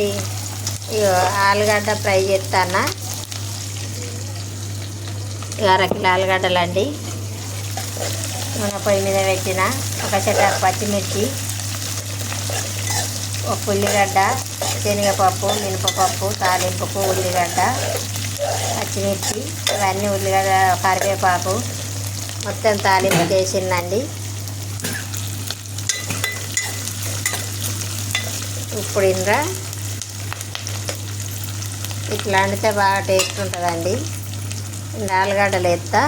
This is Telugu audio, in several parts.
ఇగో ఆలుగడ్డ ఫ్రై చేస్తాను. అరకిలో ఆలుగడ్డలు అండి. నూనె పొయ్యి మీద పెట్టిన ఒక చెట్టు పచ్చిమిర్చి, ఒక ఉల్లిగడ్డ, శనగపప్పు, మినపపప్పు, తాలింపుకు ఉల్లిగడ్డ, పచ్చిమిర్చి, ఇవన్నీ ఉల్లిగడ్డ, కరివేపాకు మొత్తం తాలింపు చేసిందండి. ఇప్పుడు ఇందులో ఇట్లా వండితే బాగా టేస్ట్ ఉంటుందండి. ఇంత ఆలుగడ్డలు వేస్తా.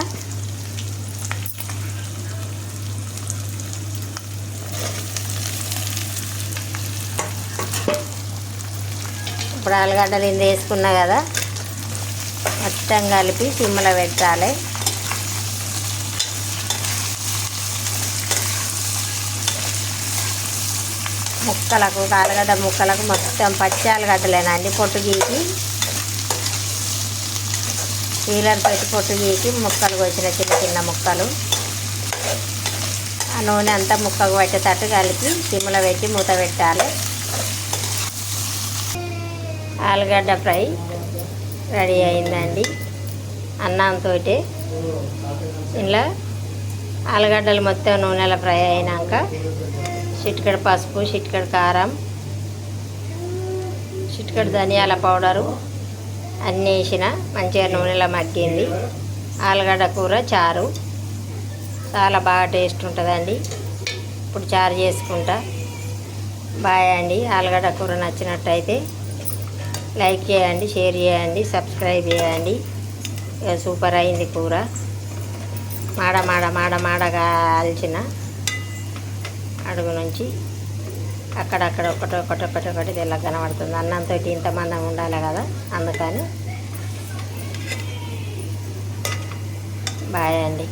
ఇప్పుడు ఆలుగడ్డలు ఇంత వేసుకున్నా కదా, మొత్తం కలిపి సిమ్లో పెట్టాలి. ముక్కలకు ఆలుగడ్డ ముక్కలకు మొత్తం పచ్చి ఆలుగడ్డలేనండి. పొట్టు గీకి పీలర్ పెట్టి పొట్టు గీకి ముక్కలు వచ్చిన చిన్న చిన్న ముక్కలు ఆ నూనె అంతా ముక్కకు పెట్టేటట్టు కలిపి సిమ్లో పెట్టి మూత పెట్టాలి. ఆలుగడ్డ ఫ్రై రెడీ అయిందండి. అన్నంతో ఇలా ఆలుగడ్డలు మొత్తం నూనెలో ఫ్రై అయినాక చిటికెడు పసుపు, చిటికెడు కారం, చిటికెడు ధనియాల పౌడరు అన్నీ వేసిన మంచిగా నూనెలో మగ్గింది. ఆలుగడ్డ కూర చారు చాలా బాగా టేస్ట్ ఉంటుందండి. ఇప్పుడు చారు చేసుకుంటా. బాయ్ అండి. ఆలుగడ్డ కూర నచ్చినట్టయితే లైక్ చేయండి, షేర్ చేయండి, సబ్స్క్రైబ్ చేయండి. సూపర్ అయింది కూర. మాడగా కాల్చిన అడుగు నుంచి అక్కడక్కడ ఒకటి తెల్లగా కనబడుతుంది. అన్నంతో ఇంతమంది ఉండాలి కదా, అందుకని బాయ్ అండి.